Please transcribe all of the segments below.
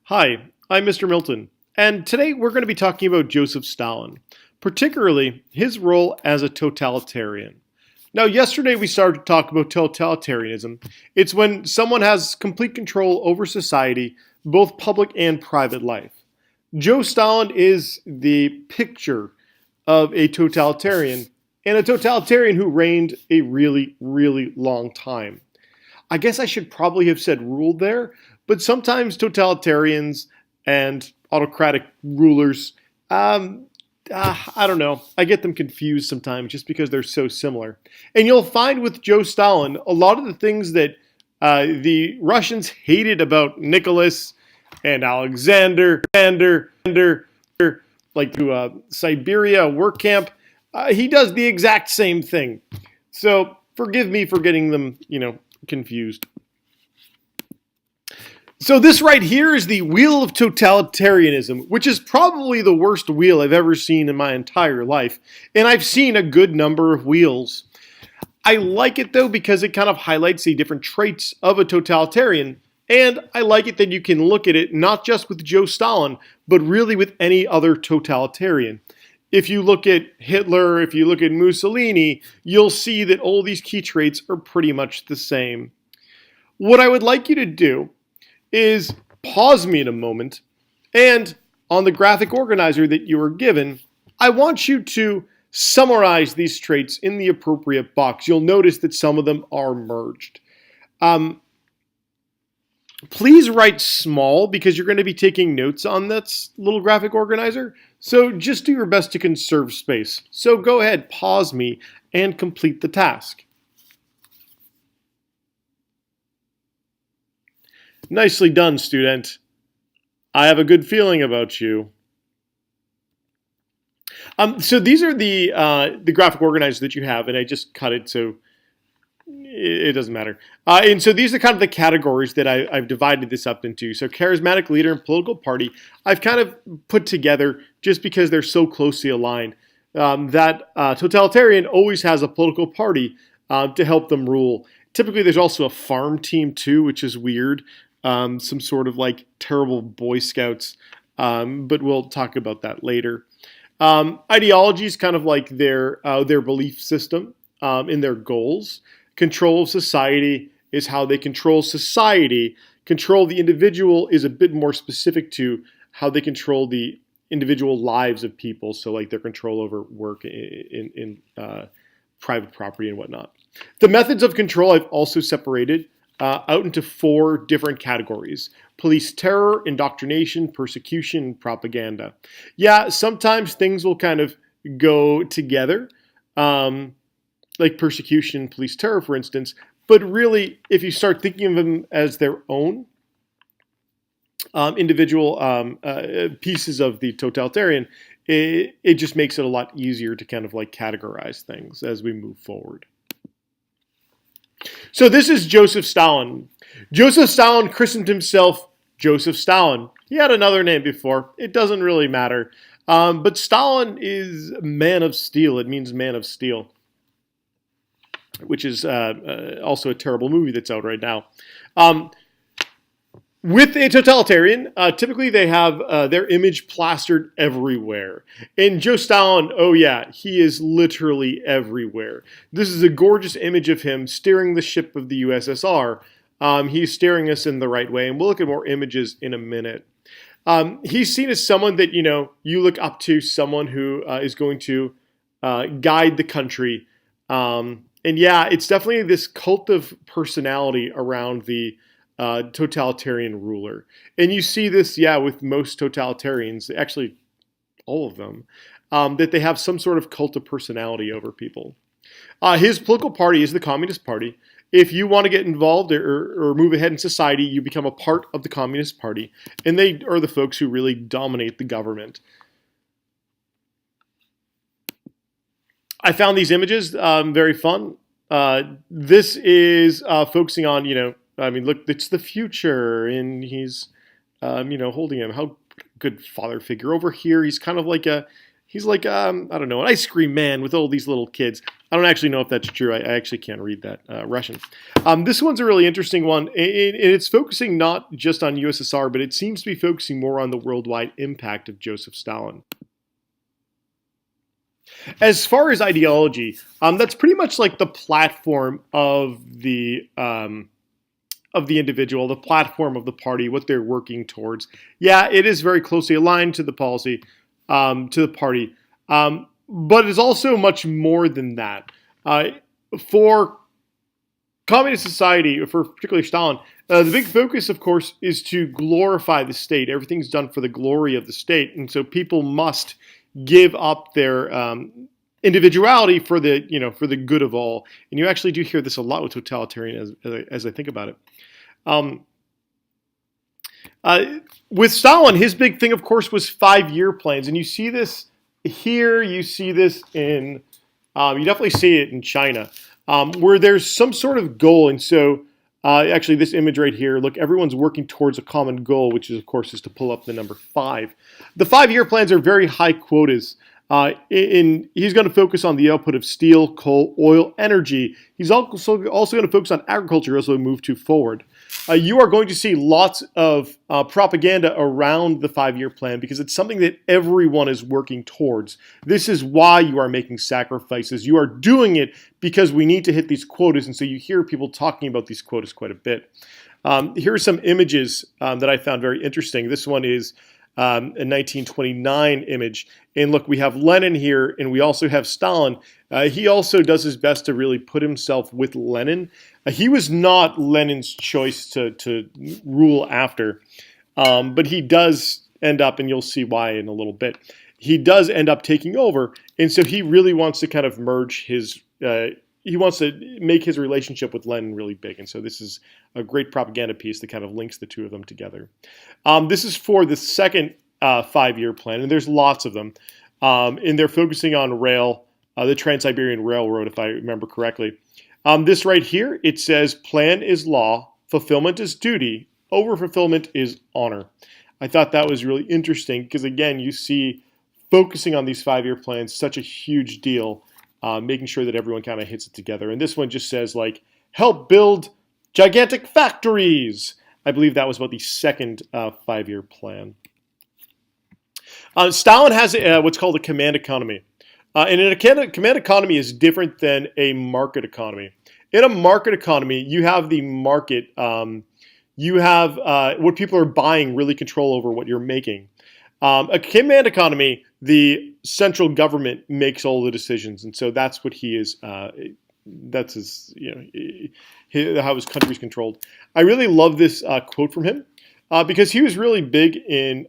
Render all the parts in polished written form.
Hi, I'm Mr. Milton, and today we're going to be talking about Joseph Stalin, particularly his role as a totalitarian. Now, yesterday we started to talk about totalitarianism. It's when someone has complete control over society, both public and private life. Joe Stalin is the picture of a totalitarian, and a totalitarian who reigned a really, really long time. I guess I should probably have said ruled there, but sometimes totalitarians and autocratic rulers, I don't know. I get them confused sometimes just because they're so similar. And you'll find with Joe Stalin, a lot of the things that the Russians hated about Nicholas and Alexander, like to Siberia work camp, he does the exact same thing. So forgive me for getting them, confused. So this right here is the wheel of totalitarianism, which is probably the worst wheel I've ever seen in my entire life. And I've seen a good number of wheels. I like it though because it kind of highlights the different traits of a totalitarian. And I like it that you can look at it not just with Joe Stalin, but really with any other totalitarian. If you look at Hitler, if you look at Mussolini, you'll see that all these key traits are pretty much the same. What I would like you to do is pause me in a moment, and on the graphic organizer that you were given, I want you to summarize these traits in the appropriate box. You'll notice that some of them are merged. Please write small because you're going to be taking notes on this little graphic organizer. So just do your best to conserve space. So go ahead, pause me, and complete the task. Nicely done, student. I have a good feeling about you. So these are the graphic organizers that you have, and I just cut it so it doesn't matter. And so these are kind of the categories that I've divided this up into. So charismatic leader and political party, I've kind of put together just because they're so closely aligned. That totalitarian always has a political party to help them rule. Typically, there's also a farm team too, which is weird. Some sort of like terrible Boy Scouts, but we'll talk about that later. Ideology is kind of like their belief system in their goals. Control of society is how they control society. Control of the individual is a bit more specific to how they control the individual lives of people. So like their control over work in private property and whatnot. The methods of control I've also separated out into 4 different categories: police terror, indoctrination, persecution, propaganda. Yeah, sometimes things will kind of go together, like persecution, police terror, for instance. But really, if you start thinking of them as their own individual pieces of the totalitarian, it just makes it a lot easier to kind of like categorize things as we move forward. So this is Joseph Stalin. Joseph Stalin christened himself Joseph Stalin. He had another name before. It doesn't really matter. But Stalin is man of steel. It means man of steel, which is also a terrible movie that's out right now. With a totalitarian, typically they have their image plastered everywhere. And Joe Stalin, oh yeah, he is literally everywhere. This is a gorgeous image of him steering the ship of the USSR. He's steering us in the right way, and we'll look at more images in a minute. He's seen as someone that, you look up to, someone who is going to guide the country. And yeah, it's definitely this cult of personality around the totalitarian ruler. And you see this, with most totalitarians, actually all of them, that they have some sort of cult of personality over people. His political party is the Communist Party. If you want to get involved or move ahead in society, you become a part of the Communist Party. And they are the folks who really dominate the government. I found these images very fun. This is focusing on, look, it's the future, and he's, holding him. How good father figure. Over here, he's kind of like I don't know, an ice cream man with all these little kids. I don't actually know if that's true. I actually can't read that Russian. This one's a really interesting one. It's focusing not just on USSR, but it seems to be focusing more on the worldwide impact of Joseph Stalin. As far as ideology, that's pretty much like the platform of the individual, the platform of the party, what they're working towards. Yeah, it is very closely aligned to the policy, to the party, but it's also much more than that. For communist society, for particularly Stalin, the big focus, of course, is to glorify the state. Everything's done for the glory of the state, and so people must give up their individuality for the good of all. And you actually do hear this a lot with totalitarian, as I think about it. With Stalin, his big thing, of course, was 5-year plans, and you see this here. You see this in you definitely see it in China, where there's some sort of goal, and so. Actually, this image right here, look, everyone's working towards a common goal, which is, of course, is to pull up the number 5. The 5-year plans are very high quotas. He's going to focus on the output of steel, coal, oil, energy. He's also going to focus on agriculture as we move forward. You are going to see lots of propaganda around the 5-year plan because it's something that everyone is working towards. This is why you are making sacrifices. You are doing it because we need to hit these quotas, and so you hear people talking about these quotas quite a bit. Here are some images that I found very interesting. This one is a 1929 image. And look, we have Lenin here, and we also have Stalin. He also does his best to really put himself with Lenin. He was not Lenin's choice to rule after, but he does end up, and you'll see why in a little bit, he does end up taking over. And so he really wants to kind of merge his, he wants to make his relationship with Lenin really big. And so this is a great propaganda piece that kind of links the two of them together. This is for the second 5-year plan, and there's lots of them. And they're focusing on rail, the Trans-Siberian Railroad, if I remember correctly. This right here, it says, plan is law, fulfillment is duty, over-fulfillment is honor. I thought that was really interesting because, again, you see focusing on these 5-year plans, such a huge deal, making sure that everyone kind of hits it together. And this one just says, like, help build gigantic factories. I believe that was about the second 5-year plan. Stalin has what's called a command economy. And a command economy is different than a market economy. In a market economy, you have the market. You have what people are buying really control over what you're making. A command economy, the central government makes all the decisions, and so that's what he is. That's his, how his country's controlled. I really love this quote from him because he was really big in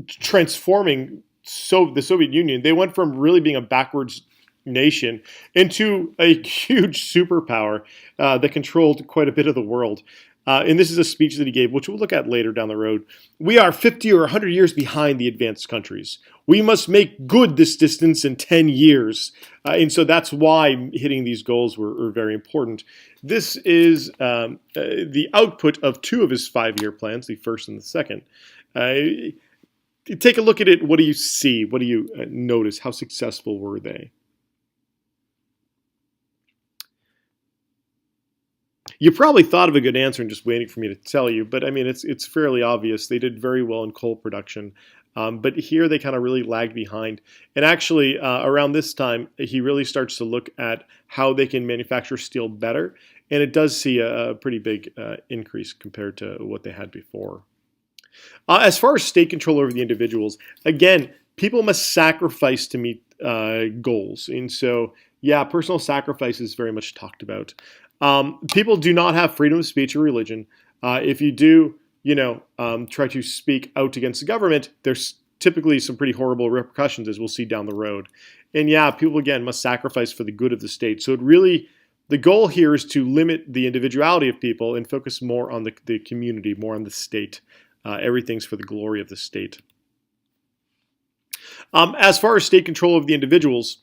transforming the Soviet Union. They went from really being a backwards nation into a huge superpower that controlled quite a bit of the world. And this is a speech that he gave, which we'll look at later down the road. We are 50 or 100 years behind the advanced countries. We must make good this distance in 10 years. And so that's why hitting these goals were very important. This is the output of 2 of his 5-year plans, the first and the second. Take a look at it. What do you see? What do you notice? How successful were they? You probably thought of a good answer and just waiting for me to tell you, but I mean, it's fairly obvious. They did very well in coal production, but here they kind of really lagged behind. And actually, around this time, he really starts to look at how they can manufacture steel better, and it does see a pretty big increase compared to what they had before. As far as state control over the individuals, again, people must sacrifice to meet goals. And so, yeah, personal sacrifice is very much talked about. People do not have freedom of speech or religion. If you do, try to speak out against the government, there's typically some pretty horrible repercussions, as we'll see down the road. And yeah, people, again, must sacrifice for the good of the state. So the goal here is to limit the individuality of people and focus more on the community, more on the state. Everything's for the glory of the state. As far as state control of the individuals,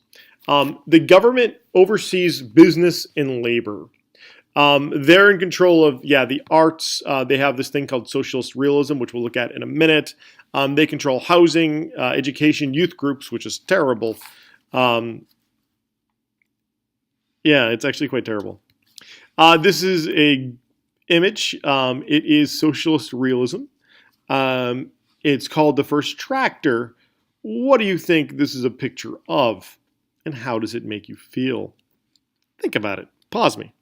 the government oversees business and labor. They're in control of, the arts. They have this thing called socialist realism, which we'll look at in a minute. They control housing, education, youth groups, which is terrible. Yeah, it's actually quite terrible. This is a image. It is socialist realism. It's called The First Tractor. What do you think this is a picture of? And how does it make you feel? Think about it. Pause me.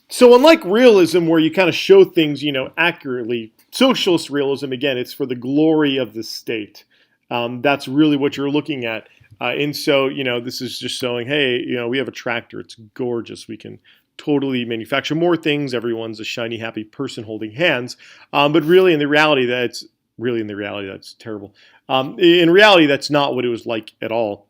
So unlike realism, where you kind of show things, accurately, socialist realism, again, it's for the glory of the state. That's really what you're looking at. And so, this is just showing, hey, we have a tractor. It's gorgeous. We can totally manufacture more things. Everyone's a shiny, happy person holding hands. But really, in the reality, that's terrible. In reality, that's not what it was like at all.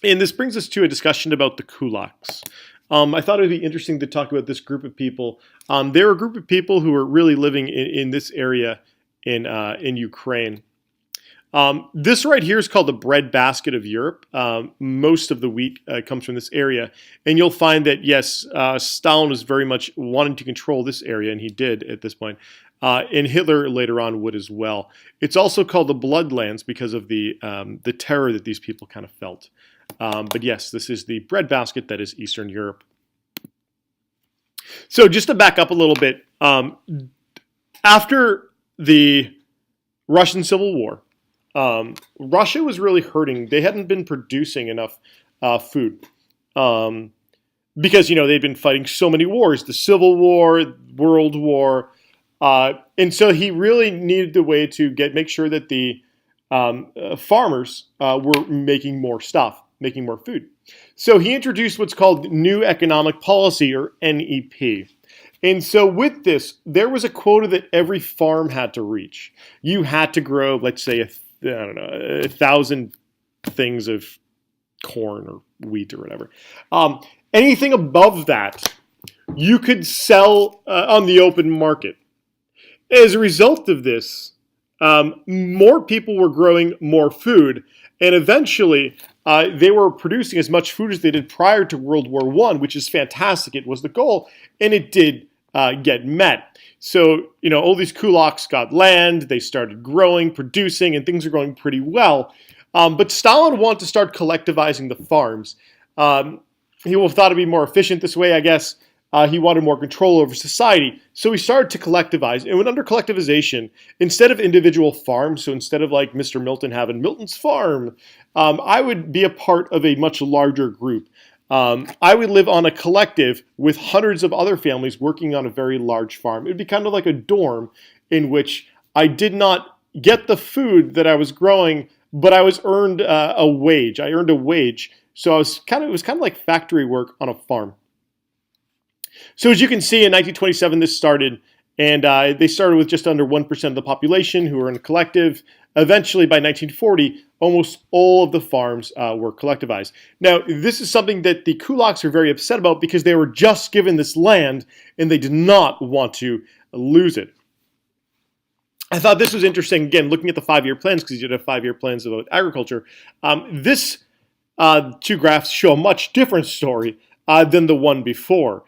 And this brings us to a discussion about the kulaks. I thought it would be interesting to talk about this group of people. They're a group of people who are really living in this area in Ukraine. This right here is called the breadbasket of Europe. Most of the wheat comes from this area. And you'll find that, yes, Stalin was very much wanting to control this area, and he did at this point. And Hitler later on would as well. It's also called the Bloodlands because of the terror that these people kind of felt. But yes, this is the breadbasket that is Eastern Europe. So just to back up a little bit, after the Russian Civil War, Russia was really hurting. They hadn't been producing enough food because, they'd been fighting so many wars, the Civil War, World War. And so he really needed a way to make sure that the farmers were making more stuff, making more food. So he introduced what's called New Economic Policy, or NEP. And so with this, there was a quota that every farm had to reach. You had to grow, let's say, 1,000 things of corn or wheat or whatever. Anything above that, you could sell on the open market. As a result of this, more people were growing more food, and eventually they were producing as much food as they did prior to World War I, which is fantastic. It was the goal, and it did get met. So, all these kulaks got land, they started growing, producing, and things are going pretty well. But Stalin wanted to start collectivizing the farms. He thought it'd be more efficient this way, I guess. He wanted more control over society. So he started to collectivize. And under collectivization, instead of individual farms, so instead of like Mr. Milton having Milton's farm, I would be a part of a much larger group. I would live on a collective with hundreds of other families working on a very large farm. It would be kind of like a dorm in which I did not get the food that I was growing, but I was earned a wage. I earned a wage. So it was kind of like factory work on a farm. So as you can see, in 1927, this started, and they started with just under 1% of the population who were in a collective. Eventually, by 1940, almost all of the farms were collectivized. Now, this is something that the kulaks are very upset about because they were just given this land, and they did not want to lose it. I thought this was interesting, again, looking at the 5-year plans, because you did have 5-year plans about agriculture. This two graphs show a much different story than the one before.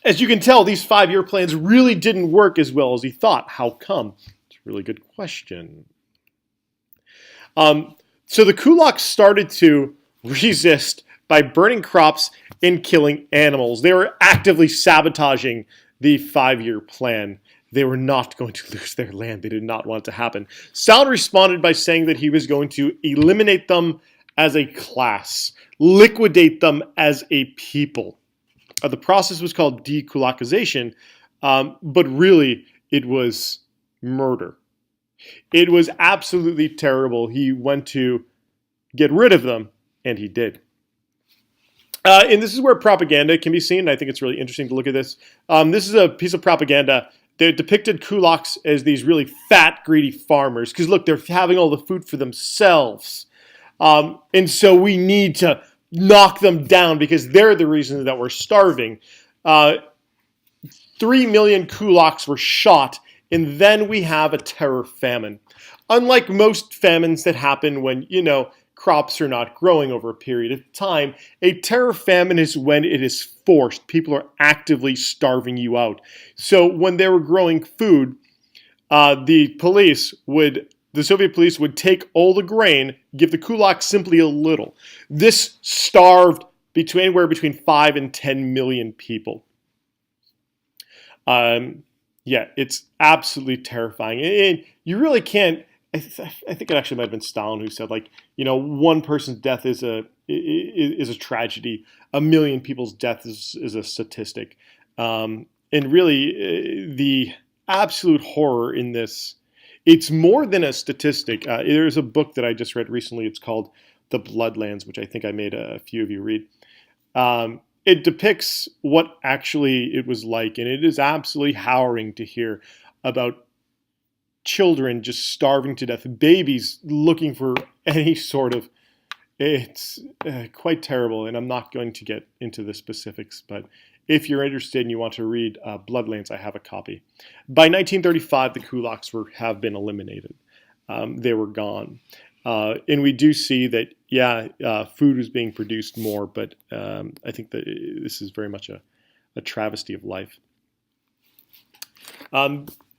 As you can tell, these 5-year plans really didn't work as well as he thought. How come? It's a really good question. So the kulaks started to resist by burning crops and killing animals. They were actively sabotaging the 5-year plan. They were not going to lose their land. They did not want it to happen. Stalin responded by saying that he was going to eliminate them as a class, liquidate them as a people. The process was called dekulakization, but really it was murder. It was absolutely terrible. He went to get rid of them, and he did. And this is where propaganda can be seen, and I think it's really interesting to look at this. This is a piece of propaganda that depicted kulaks as these really fat, greedy farmers, because look, they're having all the food for themselves. And so we need to knock them down because they're the reason that we're starving. 3 million kulaks were shot, and then we have a terror famine. Unlike most famines that happen when, crops are not growing over a period of time, a terror famine is when it is forced. People are actively starving you out. So when they were growing food, the police would the Soviet police would take all the grain, give the kulaks simply a little. This starved anywhere between 5 and 10 million people. Yeah, it's absolutely terrifying. And you really can't. I think it actually might have been Stalin who said, like, one person's death is a tragedy. A million people's death is a statistic. And really, the absolute horror in this, it's more than a statistic. There's a book that I just read recently. It's called The Bloodlands, which I think I made a few of you read. It depicts what actually it was like, and it is absolutely harrowing to hear about children just starving to death, babies looking for any sort of, it's quite terrible, and I'm not going to get into the specifics, but if you're interested and you want to read Bloodlands, I have a copy. By 1935, the kulaks have been eliminated. They were gone. And we do see that, food was being produced more, but I think that this is very much a travesty of life.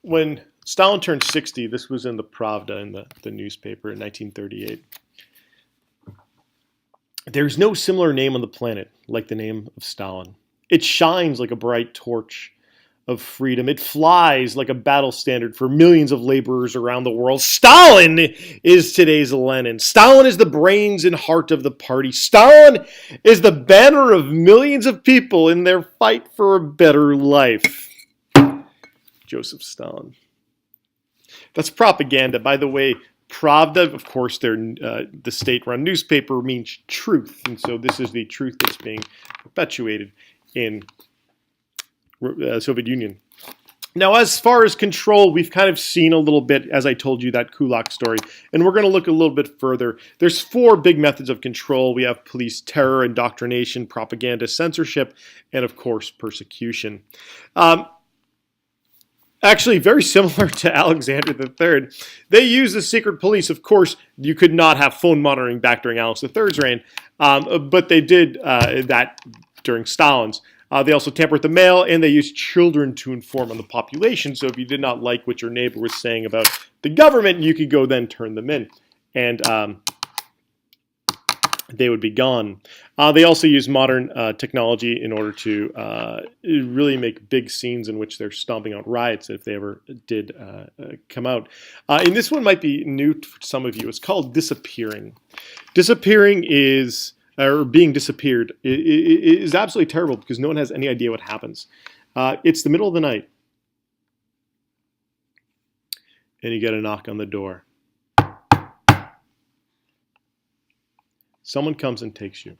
When Stalin turned 60, this was in the Pravda, in the newspaper, in 1938. There's no similar name on the planet like the name of Stalin. It shines like a bright torch of freedom. It flies like a battle standard for millions of laborers around the world. Stalin is today's Lenin. Stalin is the brains and heart of the party. Stalin is the banner of millions of people in their fight for a better life. Joseph Stalin. That's propaganda. By the way, Pravda, of course, they're the state-run newspaper, means truth. And so this is the truth that's being perpetuated in Soviet Union. Now, as far as control, we've kind of seen a little bit, as I told you, that kulak story. And we're going to look a little bit further. There's 4 big methods of control. We have police terror, indoctrination, propaganda, censorship, and, of course, persecution. Actually, very similar to Alexander III. They used the secret police. Of course, you could not have phone monitoring back during Alex III's reign, but they did that during Stalin's. They also tampered with the mail, and they used children to inform on the population. So if you did not like what your neighbor was saying about the government, you could go then turn them in, and they would be gone. They also use modern technology in order to really make big scenes in which they're stomping out riots if they ever did come out. And this one might be new to some of you. It's called disappearing. Disappearing is, or being disappeared, is absolutely terrible because no one has any idea what happens. It's the middle of the night, and you get a knock on the door. Someone comes and takes you.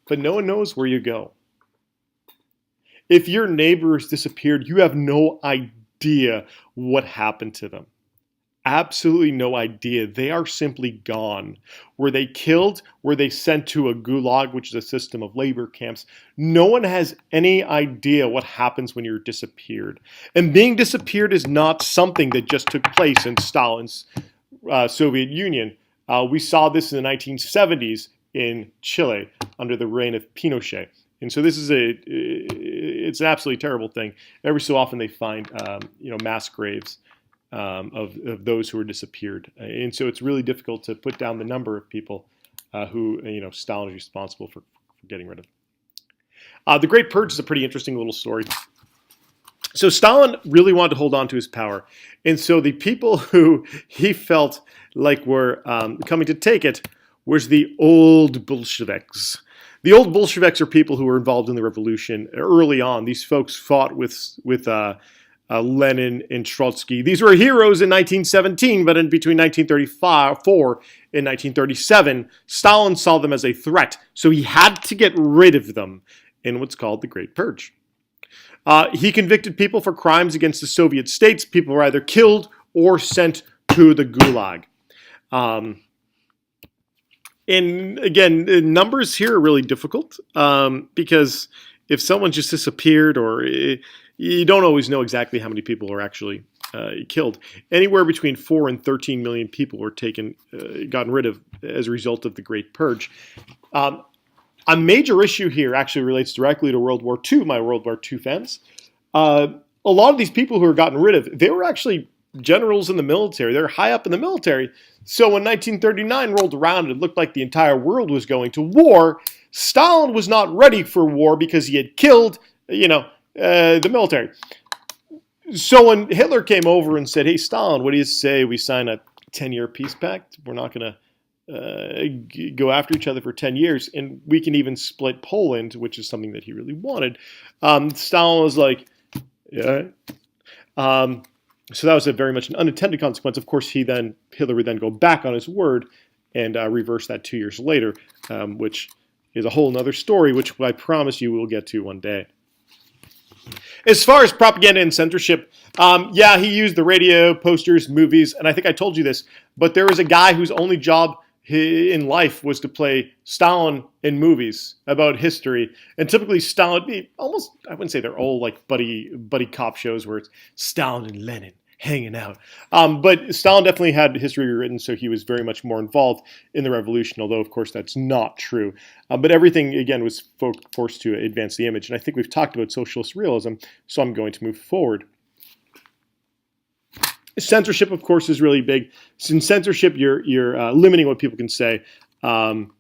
But no one knows where you go. If your neighbor has disappeared, you have no idea what happened to them. Absolutely no idea. They are simply gone. Were they killed? Were they sent to a gulag, which is a system of labor camps? No one has any idea what happens when you're disappeared. And being disappeared is not something that just took place in Stalin's Soviet Union. We saw this in the 1970s in Chile under the reign of Pinochet. And so this is it's an absolutely terrible thing. Every so often they find, mass graves of those who were disappeared. And so it's really difficult to put down the number of people who, Stalin is responsible for getting rid of. The Great Purge is a pretty interesting little story. So Stalin really wanted to hold on to his power. And so the people who he felt like were coming to take it was the old Bolsheviks. The old Bolsheviks are people who were involved in the revolution early on. These folks fought with Lenin and Trotsky. These were heroes in 1917, but in between 1934 and 1937, Stalin saw them as a threat. So he had to get rid of them in what's called the Great Purge. He convicted people for crimes against the Soviet states. People were either killed or sent to the gulag. And again, numbers here are really difficult because if someone just disappeared or you don't always know exactly how many people are actually killed. Anywhere between 4 and 13 million people were gotten rid of as a result of the Great Purge. A major issue here actually relates directly to World War II, my World War II fans. A lot of these people who were gotten rid of, they were actually generals in the military. They're high up in the military. So when 1939 rolled around and it looked like the entire world was going to war, Stalin was not ready for war because he had killed, the military. So when Hitler came over and said, "Hey, Stalin, what do you say we sign a 10-year peace pact? We're not going to go after each other for 10 years, and we can even split Poland," which is something that he really wanted. Stalin was like, "Yeah." So that was a very much an unintended consequence. Of course, Hitler would then go back on his word and reverse that 2 years later, which is a whole other story, which I promise you we'll get to one day. As far as propaganda and censorship, he used the radio, posters, movies, and I think I told you this, but there was a guy whose only job in life was to play Stalin in movies about history. And typically Stalin, almost, I wouldn't say they're all like buddy cop shows where it's Stalin and Lenin hanging out. But Stalin definitely had history written, so he was very much more involved in the revolution, although, of course, that's not true. But everything, again, was forced to advance the image. And I think we've talked about socialist realism, so I'm going to move forward. Censorship, of course, is really big. In censorship, you're limiting what people can say. And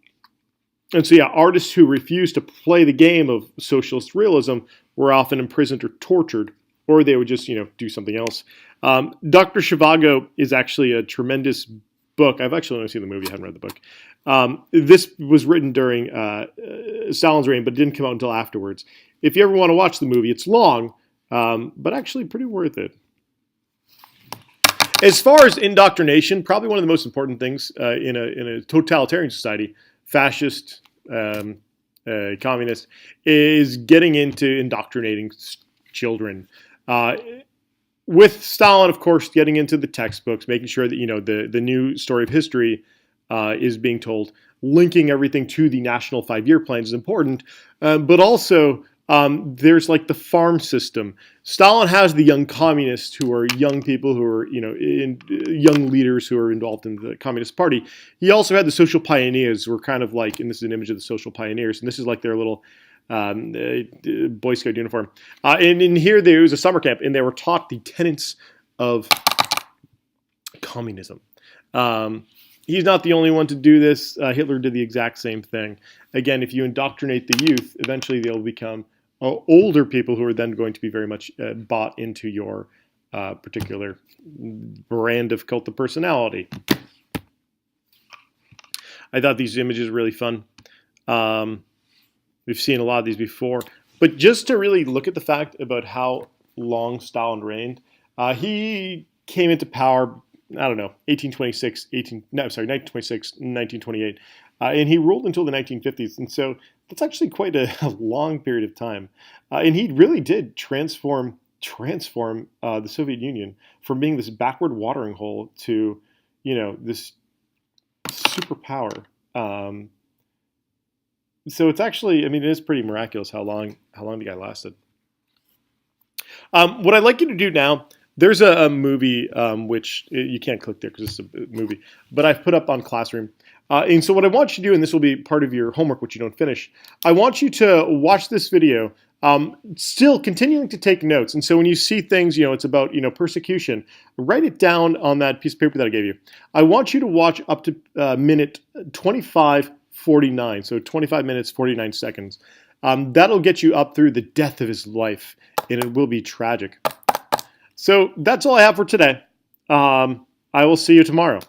so, artists who refused to play the game of socialist realism were often imprisoned or tortured, or they would just, do something else. Dr. Zhivago is actually a tremendous book. I've actually only seen the movie. I haven't read the book. This was written during Stalin's reign, but didn't come out until afterwards. If you ever want to watch the movie, it's long, but actually pretty worth it. As far as indoctrination, probably one of the most important things in a totalitarian society, fascist, communist, is getting into indoctrinating children. With Stalin, of course, getting into the textbooks, making sure that the new story of history is being told, linking everything to the national 5-year plans is important, but also there's like the farm system. Stalin has the young communists who are young people who are, young leaders who are involved in the Communist Party. He also had the social pioneers who were kind of like, and this is an image of the social pioneers, and this is like their little Boy Scout uniform. And in here, there was a summer camp, and they were taught the tenets of communism. He's not the only one to do this. Hitler did the exact same thing. Again, if you indoctrinate the youth, eventually they'll become older people who are then going to be very much bought into your particular brand of cult of personality. I thought these images were really fun. We've seen a lot of these before. But just to really look at the fact about how long Stalin reigned, he came into power, 1926, 1928. And he ruled until the 1950s. And so that's actually quite a long period of time. And he really did transform the Soviet Union from being this backward watering hole to, this superpower. So it's actually, it is pretty miraculous how long the guy lasted. What I'd like you to do now, there's a movie, which you can't click there because it's a movie, but I've put up on Classroom. And so what I want you to do, and this will be part of your homework, which you don't finish, I want you to watch this video, still continuing to take notes. And so when you see things, it's about, persecution, write it down on that piece of paper that I gave you. I want you to watch up to minute 25:49, so 25 minutes, 49 seconds. That'll get you up through the death of his life, and it will be tragic. So that's all I have for today. I will see you tomorrow.